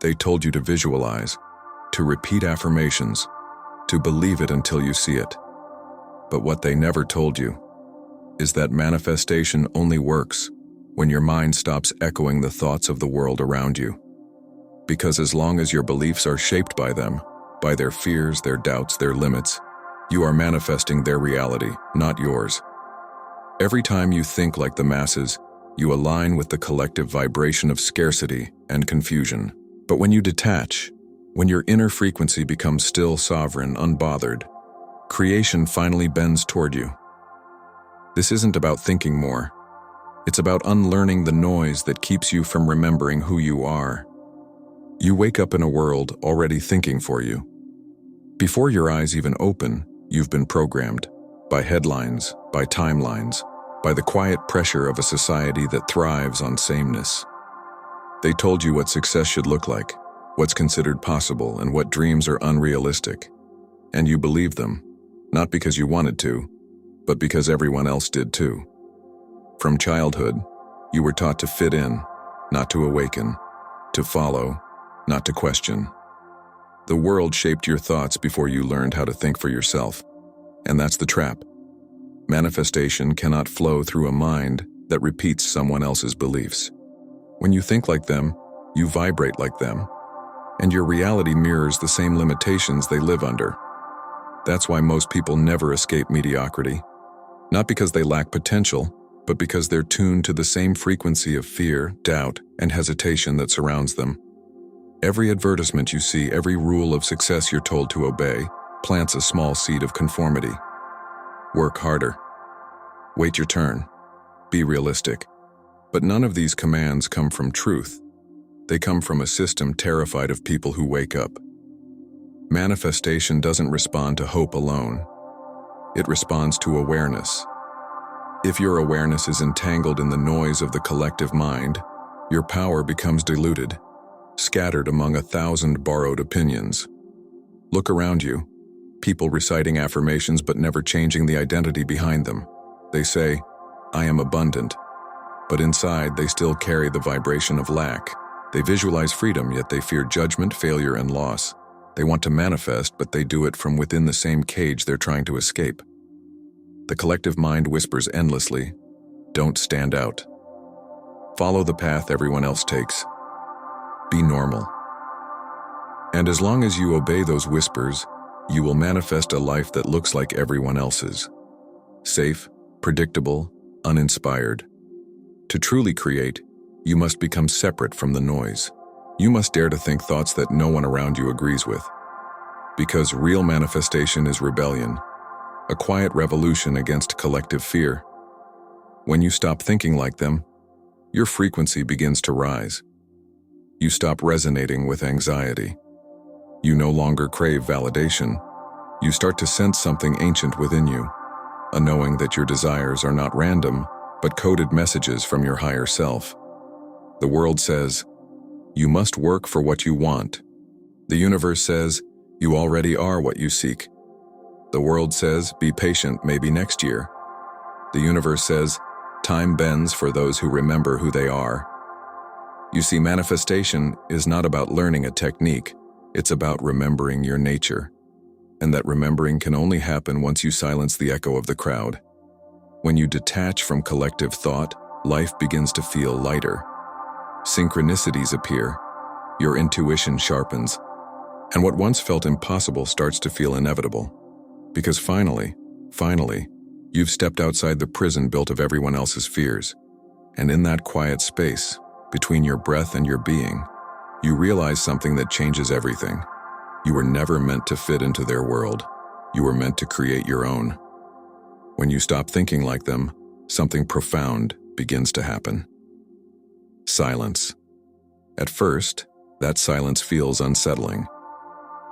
They told you to visualize, to repeat affirmations, to believe it until you see it. But what they never told you is that manifestation only works when your mind stops echoing the thoughts of the world around you. Because as long as your beliefs are shaped by them, by their fears, their doubts, their limits, you are manifesting their reality, not yours. Every time you think like the masses, you align with the collective vibration of scarcity and confusion. But when you detach, when your inner frequency becomes still, sovereign, unbothered, creation finally bends toward you. This isn't about thinking more. It's about unlearning the noise that keeps you from remembering who you are. You wake up in a world already thinking for you. Before your eyes even open, you've been programmed by headlines, by timelines, by the quiet pressure of a society that thrives on sameness. They told you what success should look like, what's considered possible, and what dreams are unrealistic. And you believed them, not because you wanted to, but because everyone else did too. From childhood, you were taught to fit in, not to awaken, to follow, not to question. The world shaped your thoughts before you learned how to think for yourself. And that's the trap. Manifestation cannot flow through a mind that repeats someone else's beliefs. When you think like them, you vibrate like them, and your reality mirrors the same limitations they live under. That's why most people never escape mediocrity. Not because they lack potential, but because they're tuned to the same frequency of fear, doubt, and hesitation that surrounds them. Every advertisement you see, every rule of success you're told to obey, plants a small seed of conformity. Work harder. Wait your turn. Be realistic. But none of these commands come from truth. They come from a system terrified of people who wake up. Manifestation doesn't respond to hope alone. It responds to awareness. If your awareness is entangled in the noise of the collective mind, your power becomes diluted, scattered among 1,000 borrowed opinions. Look around you. People reciting affirmations but never changing the identity behind them. They say, "I am abundant," but inside they still carry the vibration of lack. They visualize freedom, yet they fear judgment, failure, and loss. They want to manifest, but they do it from within the same cage they're trying to escape. The collective mind whispers endlessly, "Don't stand out. Follow the path everyone else takes. Be normal." And as long as you obey those whispers, you will manifest a life that looks like everyone else's. Safe, predictable, uninspired. To truly create, you must become separate from the noise. You must dare to think thoughts that no one around you agrees with. Because real manifestation is rebellion, a quiet revolution against collective fear. When you stop thinking like them, your frequency begins to rise. You stop resonating with anxiety. You no longer crave validation. You start to sense something ancient within you, a knowing that your desires are not random, but coded messages from your higher self. The world says, "You must work for what you want." The universe says, "You already are what you seek." The world says, "Be patient, maybe next year." The universe says, "Time bends for those who remember who they are." You see, manifestation is not about learning a technique. It's about remembering your nature. And that remembering can only happen once you silence the echo of the crowd. When you detach from collective thought, life begins to feel lighter. Synchronicities appear, your intuition sharpens, and what once felt impossible starts to feel inevitable. Because finally, you've stepped outside the prison built of everyone else's fears. And in that quiet space, between your breath and your being, you realize something that changes everything. You were never meant to fit into their world. You were meant to create your own. When you stop thinking like them, something profound begins to happen. Silence. At first, that silence feels unsettling.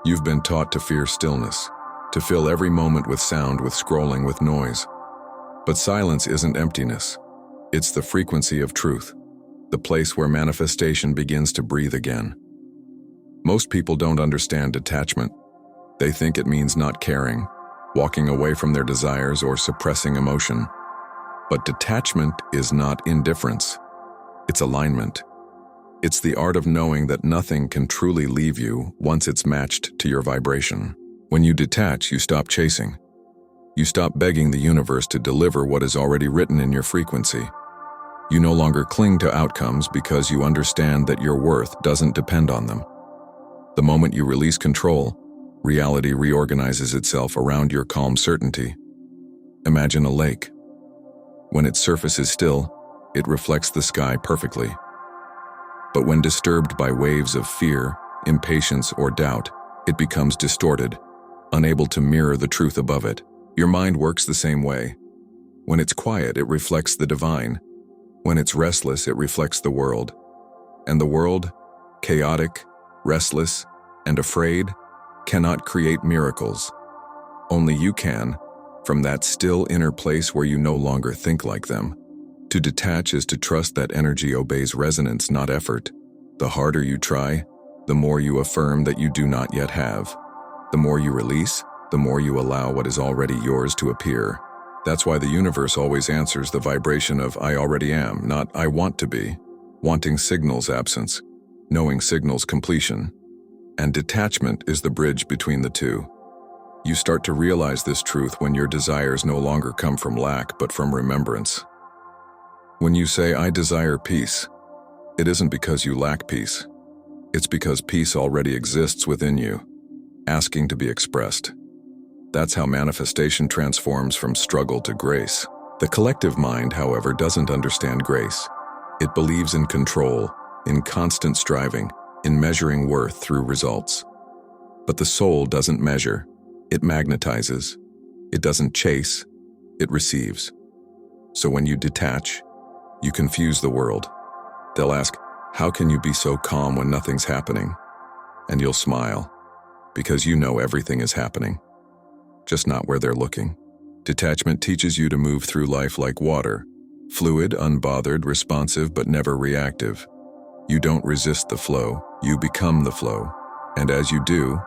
You've been taught to fear stillness, to fill every moment with sound, with scrolling, with noise. But silence isn't emptiness. It's the frequency of truth, the place where manifestation begins to breathe again. Most people don't understand detachment. They think it means not caring, walking away from their desires, or suppressing emotion. But detachment is not indifference. It's alignment. It's the art of knowing that nothing can truly leave you once it's matched to your vibration. When you detach, you stop chasing. You stop begging the universe to deliver what is already written in your frequency. You no longer cling to outcomes because you understand that your worth doesn't depend on them. The moment you release control, reality reorganizes itself around your calm certainty. Imagine a lake. When its surface is still, it reflects the sky perfectly. But when disturbed by waves of fear, impatience, or doubt, it becomes distorted, unable to mirror the truth above it. Your mind works the same way. When it's quiet, it reflects the divine. When it's restless, it reflects the world. And the world, chaotic, restless, and afraid, cannot create miracles. Only you can, from that still inner place where you no longer think like them. To detach is to trust that energy obeys resonance, not effort. The harder you try, the more you affirm that you do not yet have. The more you release, the more you allow what is already yours to appear. That's why the universe always answers the vibration of I already am, not I want to be. Wanting signals absence, knowing signals completion. And detachment is the bridge between the two. You start to realize this truth when your desires no longer come from lack but from remembrance. When you say, I desire peace, it isn't because you lack peace. It's because peace already exists within you, asking to be expressed. That's how manifestation transforms from struggle to grace. The collective mind, however, doesn't understand grace. It believes in control, in constant striving, in measuring worth through results. But the soul doesn't measure. It magnetizes. It doesn't chase. It receives. So when you detach, you confuse the world. They'll ask, how can you be so calm when nothing's happening? And you'll smile, because you know everything is happening, just not where they're looking. Detachment teaches you to move through life like water, fluid, unbothered, responsive, but never reactive. You don't resist the flow, you become the flow. And as you do,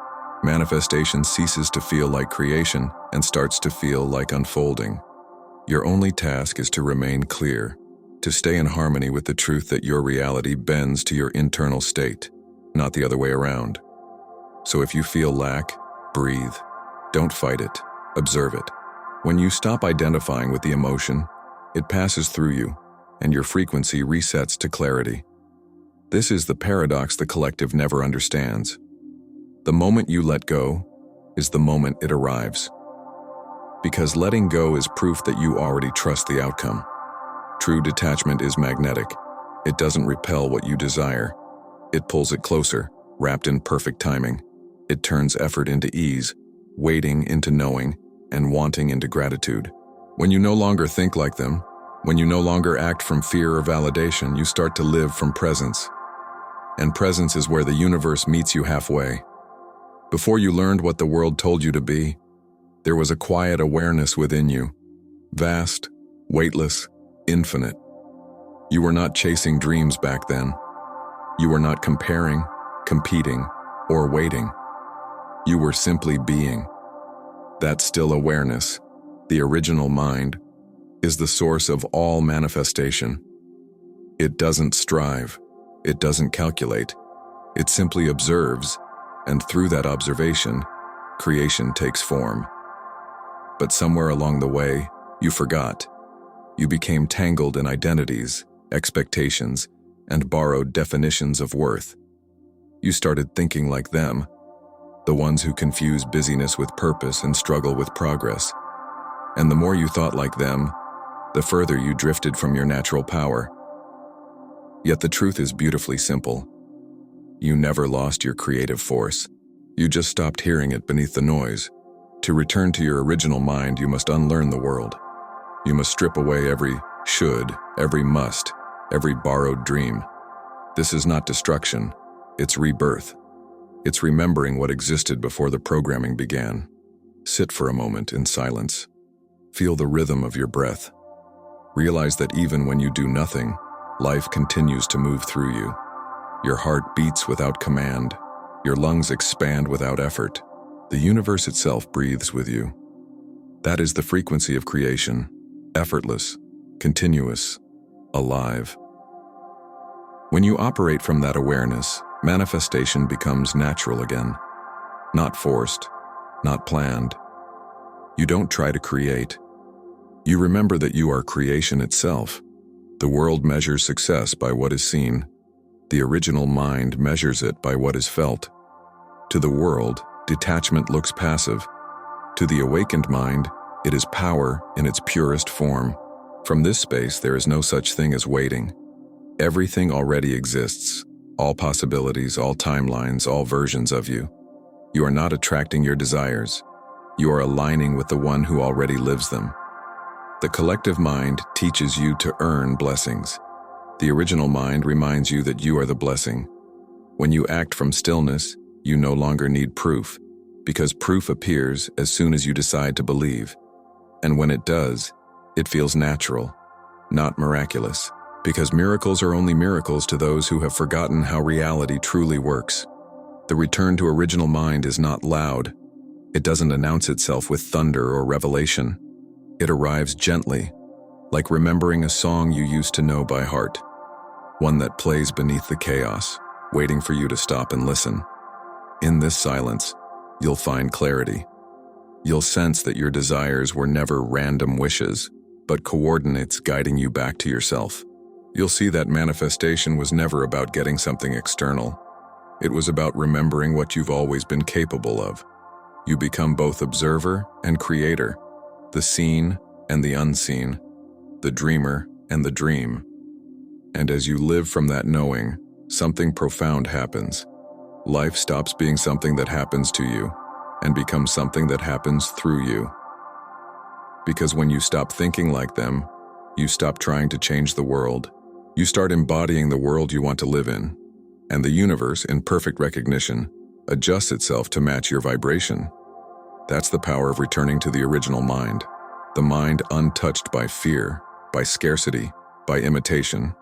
manifestation ceases to feel like creation and starts to feel like unfolding. Your only task is to remain clear, to stay in harmony with the truth that your reality bends to your internal state, not the other way around. So if you feel lack, breathe. Don't fight it. Observe it. When you stop identifying with the emotion, it passes through you, and your frequency resets to clarity. This is the paradox the collective never understands. The moment you let go is the moment it arrives. Because letting go is proof that you already trust the outcome. True detachment is magnetic. It doesn't repel what you desire. It pulls it closer, wrapped in perfect timing. It turns effort into ease, waiting into knowing, and wanting into gratitude. When you no longer think like them, when you no longer act from fear or validation, you start to live from presence. And presence is where the universe meets you halfway. Before you learned what the world told you to be, there was a quiet awareness within you, vast, weightless, infinite. You were not chasing dreams back then. You were not comparing, competing, or waiting. You were simply being. That still awareness, the original mind, is the source of all manifestation. It doesn't strive. It doesn't calculate. It simply observes, and through that observation, creation takes form. But somewhere along the way, you forgot. You became tangled in identities, expectations, and borrowed definitions of worth. You started thinking like them, the ones who confuse busyness with purpose and struggle with progress. And the more you thought like them, the further you drifted from your natural power. Yet the truth is beautifully simple. You never lost your creative force. You just stopped hearing it beneath the noise. To return to your original mind, you must unlearn the world. You must strip away every should, every must, every borrowed dream. This is not destruction, it's rebirth. It's remembering what existed before the programming began. Sit for a moment in silence. Feel the rhythm of your breath. Realize that even when you do nothing, life continues to move through you. Your heart beats without command. Your lungs expand without effort. The universe itself breathes with you. That is the frequency of creation, effortless, continuous, alive. When you operate from that awareness, manifestation becomes natural again. Not forced, not planned. You don't try to create. You remember that you are creation itself. The world measures success by what is seen. The original mind measures it by what is felt. To the world, detachment looks passive. To the awakened mind, it is power in its purest form. From this space, there is no such thing as waiting. Everything already exists. All possibilities, all timelines, all versions of you. You are not attracting your desires. You are aligning with the one who already lives them. The collective mind teaches you to earn blessings. The original mind reminds you that you are the blessing. When you act from stillness, you no longer need proof, because proof appears as soon as you decide to believe. And when it does, it feels natural, not miraculous, because miracles are only miracles to those who have forgotten how reality truly works. The return to original mind is not loud. It doesn't announce itself with thunder or revelation. It arrives gently, like remembering a song you used to know by heart, one that plays beneath the chaos, waiting for you to stop and listen. In this silence, you'll find clarity. You'll sense that your desires were never random wishes, but coordinates guiding you back to yourself. You'll see that manifestation was never about getting something external. It was about remembering what you've always been capable of. You become both observer and creator, the seen and the unseen, the dreamer and the dream. And as you live from that knowing, something profound happens. Life stops being something that happens to you and becomes something that happens through you. Because when you stop thinking like them, you stop trying to change the world. You start embodying the world you want to live in, and the universe, in perfect recognition, adjusts itself to match your vibration. That's the power of returning to the original mind, the mind untouched by fear, by scarcity, by imitation,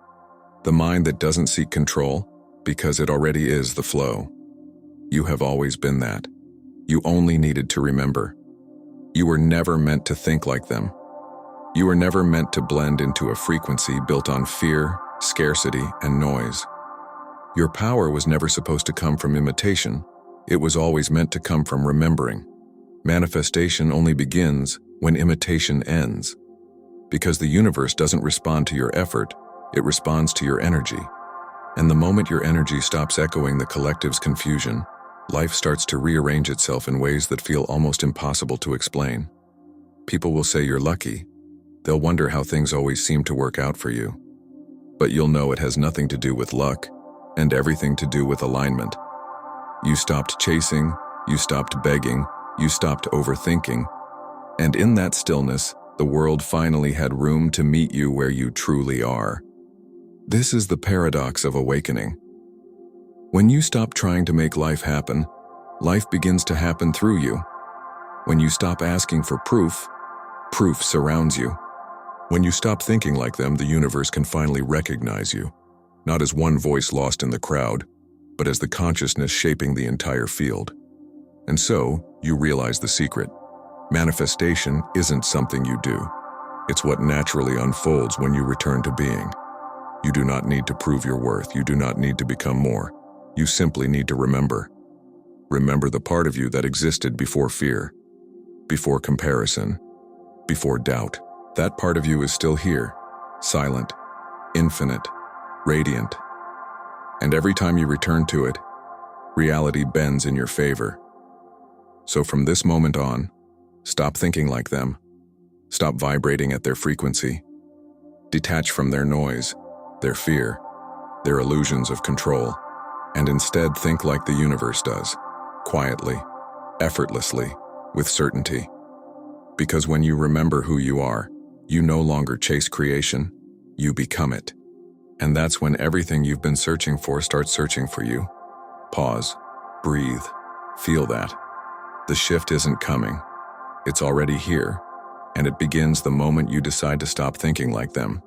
the mind that doesn't seek control because it already is the flow. You have always been that. You only needed to remember. You were never meant to think like them. You were never meant to blend into a frequency built on fear, scarcity, and noise. Your power was never supposed to come from imitation. It was always meant to come from remembering. Manifestation only begins when imitation ends. Because the universe doesn't respond to your effort, it responds to your energy. And the moment your energy stops echoing the collective's confusion, life starts to rearrange itself in ways that feel almost impossible to explain. People will say you're lucky. They'll wonder how things always seem to work out for you. But you'll know it has nothing to do with luck and everything to do with alignment. You stopped chasing, you stopped begging, you stopped overthinking, and in that stillness, the world finally had room to meet you where you truly are. This is the paradox of awakening. When you stop trying to make life happen, life begins to happen through you. When you stop asking for proof, proof surrounds you. When you stop thinking like them, the universe can finally recognize you, not as one voice lost in the crowd, but as the consciousness shaping the entire field. And so, you realize the secret. Manifestation isn't something you do. It's what naturally unfolds when you return to being. You do not need to prove your worth. You do not need to become more. You simply need to remember. Remember the part of you that existed before fear, before comparison, before doubt. That part of you is still here, silent, infinite, radiant. And every time you return to it, reality bends in your favor. So from this moment on, stop thinking like them. Stop vibrating at their frequency. Detach from their noise, their fear, their illusions of control, and instead think like the universe does, quietly, effortlessly, with certainty. Because when you remember who you are, you no longer chase creation, you become it. And that's when everything you've been searching for starts searching for you. Pause, breathe, feel that. The shift isn't coming. It's already here, and it begins the moment you decide to stop thinking like them.